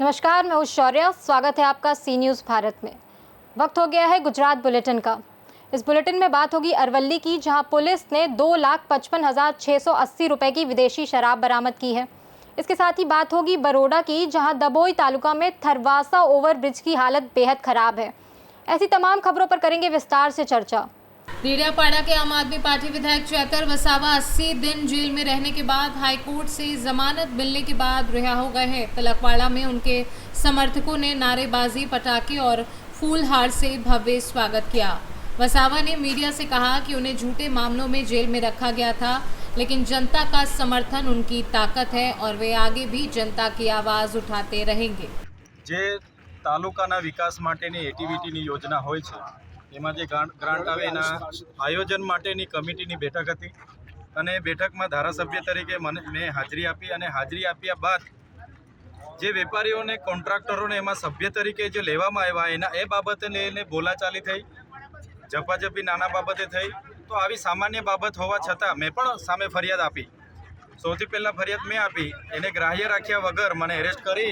नमस्कार, मैं हूं शौर्य। स्वागत है आपका सी न्यूज़ भारत में। वक्त हो गया है गुजरात बुलेटिन का। इस बुलेटिन में बात होगी अरवल्ली की, जहां पुलिस ने 2,55,680 रुपए की विदेशी शराब बरामद की है। इसके साथ ही बात होगी बरोडा की, जहां दबोई तालुका में थरवासा ओवरब्रिज की हालत बेहद खराब है। ऐसी तमाम खबरों पर करेंगे विस्तार से चर्चा। डेडियापाड़ा के आम आदमी पार्टी विधायक चैतर वसावा 80 दिन जेल में रहने के बाद हाईकोर्ट से जमानत मिलने के बाद रिहा हो गए हैं। तिलकवाड़ा में उनके समर्थकों ने नारेबाजी, पटाखे और फूलहार से भव्य स्वागत किया। वसावा ने मीडिया से कहा कि उन्हें झूठे मामलों में जेल में रखा गया था, लेकिन जनता का समर्थन उनकी ताकत है और वे आगे भी जनता की आवाज़ उठाते रहेंगे। जे तालुकाना विकास माटेनी एक्टिविटीनी योजना होय छे एमां जे ग्रांट आवे एना आयोजन माटेनी कमिटीनी बेठक हती अने बेठकमां धारासभ्य तरीके मैं हाजरी आपी अने हाजरी आप्या बाद जे वेपारीओने कॉन्ट्राक्टरोने एमां सभ्य तरीके जे लेवामां आव्या एना ए बाबते लईने बोलाचाली थई, झपाझपी नाना बाबते थई। तो आवी सामान्य बाबत होवा छतां मैं पण सामे फरियाद आपी। सौथी पहेला फरियाद मैं आपी, एने ग्राह्य राख्या वगर मने एरेस्ट करी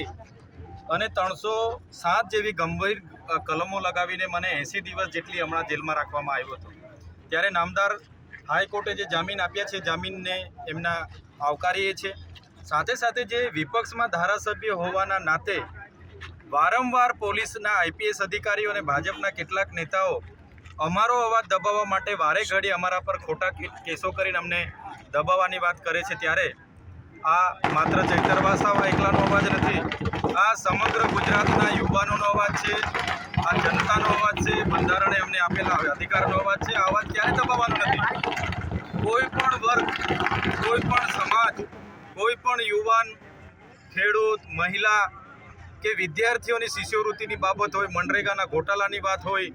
અને 307 જેવી ગંભીર કલમો લગાવીને મને 80 દિવસ જેટલી હમણાં જેલમાં રાખવામાં આવ્યો હતો। ત્યારે નામદાર હાઈકોર્ટે જે જામીન આપ્યા છે જામીનને એમના આવકારીએ છે। સાથે સાથે જે વિપક્ષમાં ધારાસભ્ય હોવાના નાતે વારંવાર પોલીસના આઈપીએસ અધિકારીઓ અને ભાજપના કેટલાક નેતાઓ અમારો અવાજ દબાવવા માટે વારે ઘડી અમારા પર ખોટા કેસો કરીને અમને દબાવવાની વાત કરે છે। ત્યારે આ માત્ર ચૈતર વસાવા એકલાનો અવાજ નથી, આ સમગ્ર ગુજરાતના યુવાનોનો અવાજ છે, આ જનતાનો અવાજ છે, બંધારણે અમને આપેલા અધિકારનો અવાજ છે। આ અવાજ ક્યારે દબાવવાનો નથી। કોઈ પણ વર્ગ, કોઈ પણ સમાજ, કોઈ પણ યુવાન, ખેડૂત, મહિલા કે વિદ્યાર્થીઓની શિષ્યવૃત્તિની બાબત હોય, મનરેગાના ઘોટાલાની વાત હોય,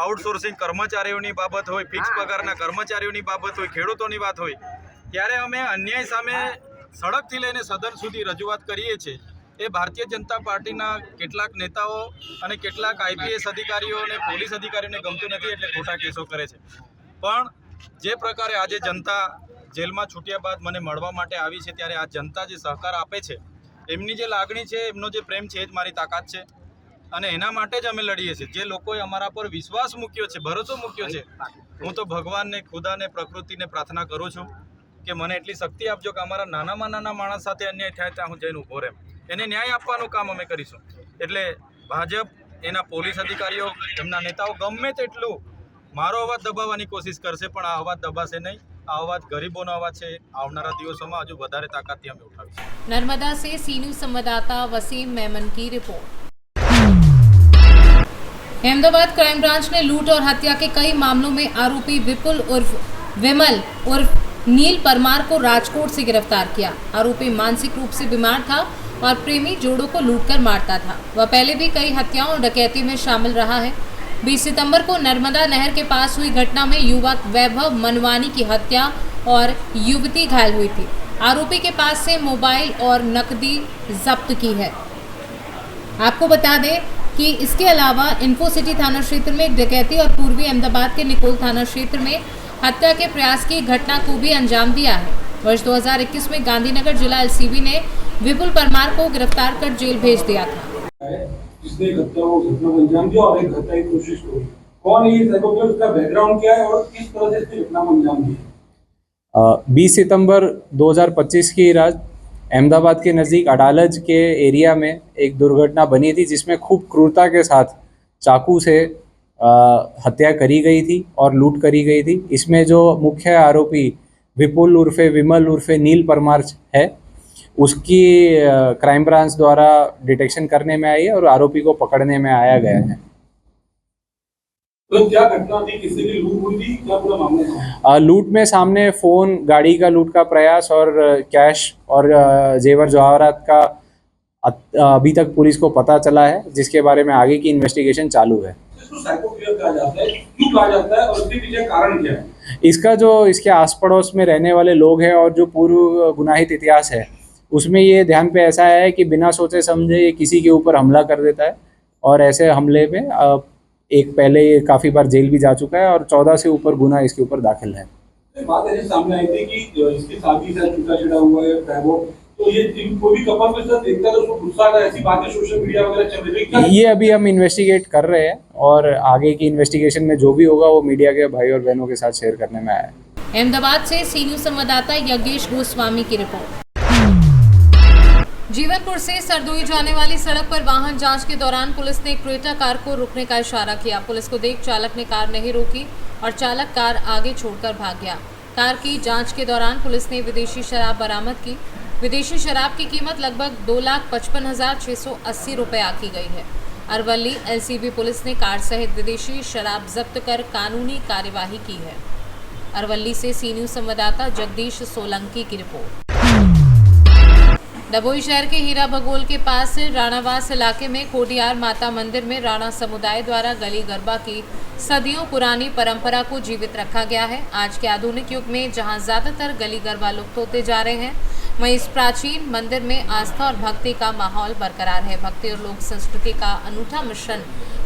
આઉટસોર્સિંગ કર્મચારીઓની બાબત હોય, ફિક્સ પગારના કર્મચારીઓની બાબત હોય, ખેડૂતોની વાત હોય, ત્યારે અમે અન્યાય સામે સડકથી લઈને સદન સુધી રજૂઆત કરીએ છીએ। એ ભારતીય જનતા પાર્ટીના કેટલાક નેતાઓ અને કેટલાક આઈપીએસ અધિકારીઓ અને પોલીસ અધિકારીઓને ગમતું નથી એટલે ખોટા કેસો કરે છે। પણ જે પ્રકારે આજે જનતા જેલમાં છૂટ્યા બાદ મને મળવા માટે આવી છે, ત્યારે આ જનતા જે સહકાર આપે છે, એમની જે લાગણી છે, એમનો જે પ્રેમ છે, એ જ મારી તાકાત છે અને એના માટે જ અમે લડીએ છીએ। જે લોકોએ અમારા પર વિશ્વાસ મૂક્યો છે, ભરોસો મૂક્યો છે, હું તો ભગવાનને, ખુદાને, પ્રકૃતિને પ્રાર્થના કરું છું કે મને એટલી શક્તિ આપજો કે અમારા નાનામાં નાના માણસ સાથે અન્યાય થાય ત્યાં હું જઈને ઊભો રહે, એને ન્યાય આપવાનું કામ અમે કરીશું। એટલે ભાજપ, એના પોલીસ અધિકારીઓ, એમના નેતાઓ ગમે તેટલું મારો અવાજ દબાવવાની કોશિશ કરશે, પણ આ અવાજ દબાશે નહીં। આ અવાજ ગરીબોનો અવાજ છે। આવનારા દિવસોમાં હજુ વધારે તાકાતથી અમે ઉઠાવીશું। नर्मदा से सी न्यूज़ संवाददाता वसीम मेमन की रिपोर्ट। अहमदाबाद क्राइम ब्रांच ने लूट और हत्या के कई मामलों में आरोपी विपुल उर्फ विमल उर्फ नील परमार को राजकोट से गिरफ्तार किया। आरोपी मानसिक रूप से बीमार था और प्रेमी जोड़ों को लूटकर मारता था। वह पहले भी कई हत्याओं और डकैती में शामिल रहा है। 20 सितंबर को नर्मदा नहर के पास हुई घटना में युवक वैभव मनवानी की हत्या और युवती घायल हुई थी। आरोपी के पास से मोबाइल और नकदी जब्त की है। आपको बता दें कि इसके अलावा इन्फोसिटी थाना क्षेत्र में एक डकैती और पूर्वी अहमदाबाद के निकोल थाना क्षेत्र में हत्या के प्रयास की घटना को भी अंजाम दिया है। वर्ष 2021 में गांधीनगर जिला एलसीबी ने विपुल परमार को गिरफ्तार कर जेल भेज दिया था। जिसने घटना को अंजाम दिया और एक हत्या की कोशिश की, कौन है ये साइकोपैथ, उसका बैकग्राउंड क्या है और किस तरह से इसने घटना को अंजाम दिया? 20 सितंबर 2025 की रात अहमदाबाद के नज़दीक अडालज के एरिया में एक दुर्घटना बनी थी, जिसमें खूब क्रूरता के साथ चाकू से हत्या करी गई थी और लूट करी गई थी। इसमें जो मुख्य आरोपी विपुल उर्फे विमल उर्फे नील परमार है, उसकी क्राइम ब्रांच द्वारा डिटेक्शन करने में आई है और आरोपी को पकड़ने में आया गया है। तो क्या घटना थी, किसी की लूट हुई थी, क्या पूरा मामला था? लूट में सामने फ़ोन, गाड़ी का लूट का प्रयास और कैश और जेवर जवाहरात का अभी तक पुलिस को पता चला है, जिसके बारे में आगे की इन्वेस्टिगेशन चालू है। इसको साइकोपैथ कहा जाता है, क्यों कहा जाता है और इसके पीछे कारण क्या है? इसका जो इसके आस पड़ोस में रहने वाले लोग हैं और जो पूर्व गुनाहित इतिहास है, उसमें ये ध्यान पे ऐसा है कि बिना सोचे समझे ये किसी के ऊपर हमला कर देता है और ऐसे हमले में एक पहले ये काफ़ी बार जेल भी जा चुका है और 14 से ऊपर गुना इसके ऊपर दाखिल है। एक बात ऐसी सामने आई थी कि इसकी शादी से छूटा छेड़ा हुआ है वैभव, तो ये कोई भी कपल के साथ देखता है तो उसको गुस्सा आता है, ऐसी बातें सोशल मीडिया वगैरह चल रही है। ये अभी हम इन्वेस्टिगेट कर रहे हैं और आगे की इन्वेस्टिगेशन में जो भी होगा वो मीडिया के भाई और बहनों के साथ शेयर करने में आया है। अहमदाबाद से सी न्यूज संवाददाता यज्ञेश गोस्वामी की रिपोर्ट। जीवनपुर से सरदोई जाने वाली सड़क पर वाहन जांच के दौरान पुलिस ने एक क्रेटा कार को रोकने का इशारा किया। पुलिस को देख चालक ने कार नहीं रोकी और चालक कार आगे छोड़कर भाग गया। कार की जांच के दौरान पुलिस ने विदेशी शराब बरामद की। विदेशी शराब की कीमत लगभग 2,55,680 रुपये आंकी गई है। अरवली एलसीबी पुलिस ने कार सहित विदेशी शराब जब्त कर कानूनी कार्यवाही की है। अरवली से सी न्यूज संवाददाता जगदीश सोलंकी की रिपोर्ट। डभोई शहर के हीरा भगोल के पास राणावास इलाके में खोडियार माता मंदिर में राणा समुदाय द्वारा गली गरबा की सदियों पुरानी परंपरा को जीवित रखा गया है। आज के आधुनिक युग में जहां ज्यादातर गली गरबा लुप्त होते जा रहे हैं, वहीं इस प्राचीन मंदिर में आस्था और भक्ति का माहौल बरकरार है। भक्ति और लोक संस्कृति का अनूठा मिश्रण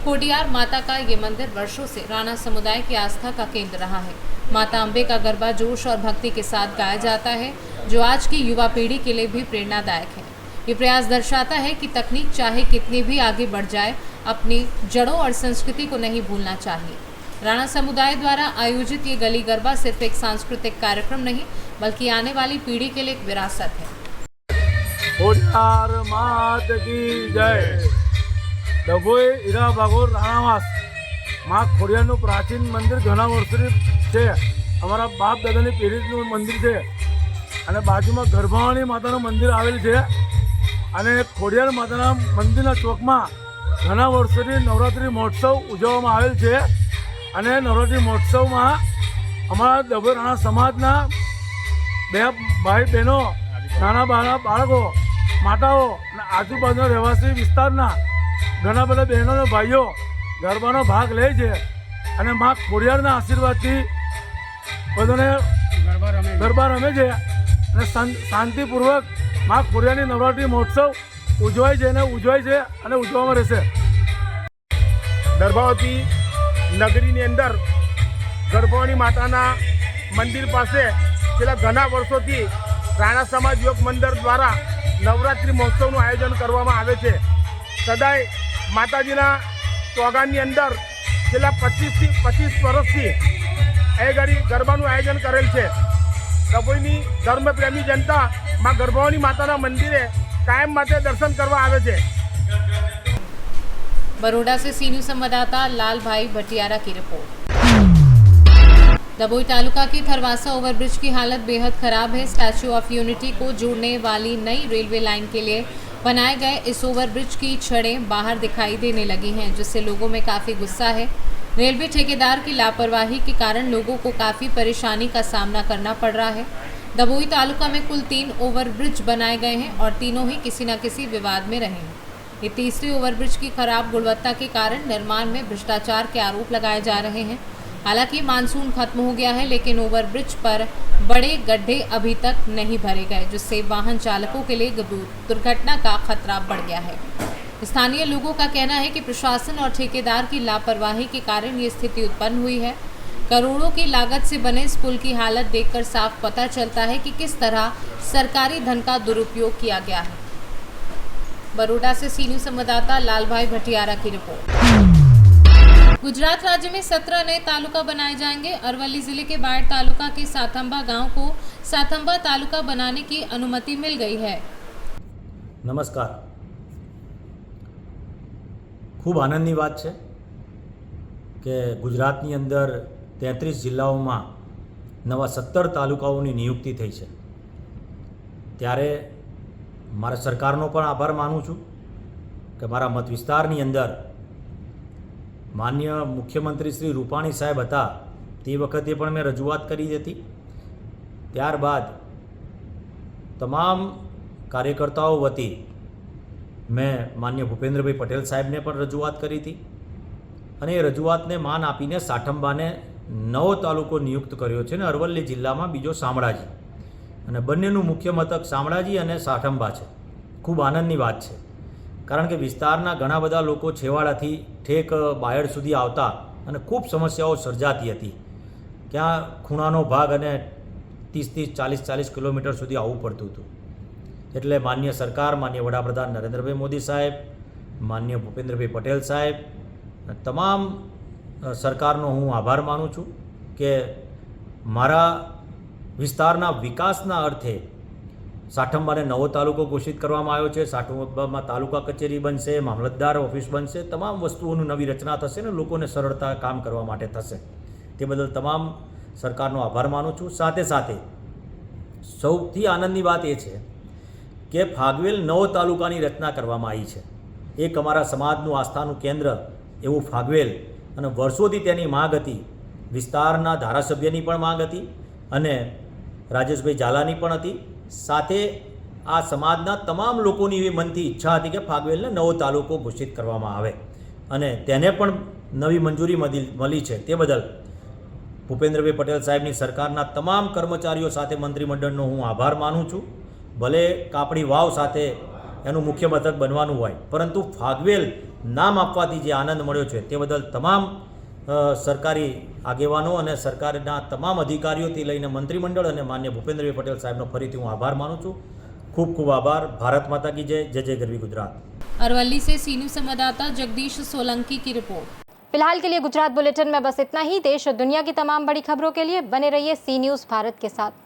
खोडियार माता का ये मंदिर वर्षों से राणा समुदाय की आस्था का केंद्र रहा है। माता अम्बे का गरबा जोश और भक्ति के साथ गाया जाता है, जो आज की युवा पीढ़ी के लिए भी प्रेरणादायक है। ये प्रयास दर्शाता है कि तकनीक चाहे कितनी भी आगे बढ़ जाए, अपनी जड़ों और संस्कृति को नहीं भूलना चाहिए। राणा समुदाय द्वारा आयोजित ये गली गरबा सिर्फ एक सांस्कृतिक कार्यक्रम नहीं, बल्कि आने वाली पीढ़ी के लिए एक विरासत है। खोडियार मात की जय। डभोई हीरा भागोल राणावास माँ खोडियारનું પ્રાચીન મંદિર ઘણા વર્ષોથી છે। અમારા બાપ દાદાની પેઢીનું મંદિર છે અને બાજુમાં ગરબાવાણી માતાનું મંદિર આવેલ છે અને ખોડિયાર માતાના મંદિરના ચોકમાં ઘણા વર્ષોથી નવરાત્રિ મહોત્સવ ઉજવવામાં આવેલ છે અને નવરાત્રિ મહોત્સવમાં અમારા ડભોઈ રાણા સમાજના બે ભાઈ બહેનો, નાના બાળકો, માતાઓ અને આજુબાજુના રહેવાસી વિસ્તારના ઘણા બધા બહેનો અને ભાઈઓ ગરબાનો ભાગ લે છે અને મા ખોડિયારના આશીર્વાદથી બધાને ગરબા રમે છે અને શાંતિપૂર્વક મા ખોડિયારની નવરાત્રિ મહોત્સવ ઉજવાય છે અને ઉજવવામાં રહેશે। દર્ભાવતી નગરીની અંદર ગરબાવાણી માતાના મંદિર પાસે છેલ્લા ઘણા વર્ષોથી રાણા સમાજ યોગ મંદિર દ્વારા નવરાત્રિ મહોત્સવનું આયોજન કરવામાં આવે છે। સદાય માતાજીના ચોગાનની અંદર છેલ્લા 25 વર્ષથી એ ઘડી ગરબાનું આયોજન કરેલ છે। ડભોઈની ધર્મપ્રેમી જનતા માં ગરબાવાણી માતાના મંદિરે કાયમ માટે દર્શન કરવા આવે છે। बरोडा से सी न्यूज संवाददाता लाल भाई भटियारा की रिपोर्ट। डभोई तालुका के थरवासा ओवरब्रिज की हालत बेहद खराब है। स्टैच्यू ऑफ यूनिटी को जोड़ने वाली नई रेलवे लाइन के लिए बनाए गए इस ओवरब्रिज की छड़ें बाहर दिखाई देने लगी हैं, जिससे लोगों में काफ़ी गुस्सा है। रेलवे ठेकेदार की लापरवाही के कारण लोगों को काफ़ी परेशानी का सामना करना पड़ रहा है। डभोई तालुका में कुल 3 ओवरब्रिज बनाए गए हैं और तीनों ही किसी न किसी विवाद में रहे हैं। ये तीसरे ओवरब्रिज की खराब गुणवत्ता के कारण निर्माण में भ्रष्टाचार के आरोप लगाए जा रहे हैं। हालांकि मानसून खत्म हो गया है, लेकिन ओवरब्रिज पर बड़े गड्ढे अभी तक नहीं भरे गए, जिससे वाहन चालकों के लिए दुर्घटना का खतरा बढ़ गया है। स्थानीय लोगों का कहना है कि प्रशासन और ठेकेदार की लापरवाही के कारण ये स्थिति उत्पन्न हुई है। करोड़ों की लागत से बने इस पुल की हालत देखकर साफ पता चलता है कि किस तरह सरकारी धन का दुरुपयोग किया गया है। बरोडा से सी न्यूज संवाददाता लाल भाई भटियारा की रिपोर्ट। गुजरात राज्य में 17 नए तालुका बनाए जाएंगे। अरवली जिले के बाढ़ तालुका के साथंबा गांव को साथंबा तालुका बनाने की अनुमति मिल गई है। नमस्कार। खूब आनंदनी बात है कि गुजरातनी अंदर 33 जिल्लाओं नवा 17 तालुकाओनी नियुक्ति थई है। त्यारे मारा सरकारनो पण आभार मानु छूं कि मारा मत विस्तारनी अंदर माननीय मुख्यमंत्री श्री रूपाणी साहेब हता ते वखते पण मैं रजूआत करी हती। त्यारबाद तमाम कार्यकर्ताओं वती मैं माननीय भूपेन्द्रभाई पटेल साहेब ने पण रजूआत करी थी अने रजूआत ने मान आपीने साठंबाने नवो तालुको नियुक्त कर्यो छे। अरवली जिल्ला में बीजो शामळाजी અને બંનેનું મુખ્ય મથક શામળાજી અને સાઠંબા છે। ખૂબ આનંદની વાત છે, કારણ કે વિસ્તારના ઘણા બધા લોકો છેવાડાથી ઠેક બાયડ સુધી આવતા અને ખૂબ સમસ્યાઓ સર્જાતી હતી. ક્યાં ખૂણાનો ભાગ અને 30-30, 40-40 કિલોમીટર સુધી આવવું પડતું હતું. એટલે માન્ય સરકાર, માન્ય વડાપ્રધાન નરેન્દ્રભાઈ મોદી સાહેબ, માન્ય ભૂપેન્દ્રભાઈ પટેલ સાહેબ, તમામ સરકારનો હું આભાર માનું છું કે મારા વિસ્તારના વિકાસના અર્થે સાઠંબાને નવો તાલુકો ઘોષિત કરવામાં આવ્યો છે. સાઠંબામાં તાલુકા કચેરી બનશે, મામલતદાર ઓફિસ બનશે, તમામ વસ્તુઓની નવી રચના થશે ને લોકોને સરળતા કામ કરવા માટે થશે. તે બદલ તમામ સરકારનો આભાર માનું છું. સાથે સાથે સૌથી આનંદની વાત એ છે કે ફાગવેલ નવો તાલુકાની રચના કરવામાં આવી છે. એક અમારા સમાજનું આસ્થાનું કેન્દ્ર એવું ફાગવેલ, અને વર્ષોથી તેની માંગ હતી. વિસ્તારના ધારાસભ્યની પણ માંગ હતી અને રાજેશભાઈ ઝાલાની પણ હતી. સાથે આ સમાજના તમામ લોકોની એવી મનથી ઈચ્છા હતી કે ફાગવેલને નવો તાલુકો ઘોષિત કરવામાં આવે અને તેને પણ નવી મંજૂરી મળી છે. તે બદલ ભૂપેન્દ્રભાઈ પટેલ સાહેબની સરકારના તમામ કર્મચારીઓ સાથે મંત્રીમંડળનો હું આભાર માનું છું. ભલે કાપડી વાવ સાથે એનું મુખ્ય મથક બનવાનું હોય, પરંતુ ફાગવેલ નામ આપવાથી જે આનંદ મળ્યો છે તે બદલ તમામ સરકારી આગેવાનો અને સરકારના તમામ અધિકારીઓથી લઈને મંત્રીમંડળ અને માન્ય ભૂપેન્દ્રભાઈ પટેલ સાહેબનો ફરીથી હું આભાર માનું છું. ખૂબ ખૂબ આભાર. ભારત माता की जय. जय जय गरवी गुजरात. अरवली से सी न्यूज़ संवाददाता जगदीश सोलंकी की रिपोर्ट। फिलहाल के लिए गुजरात बुलेटिन में बस इतना ही। देश और दुनिया की तमाम बड़ी खबरों के लिए बने रहिए सी न्यूज़ भारत के साथ।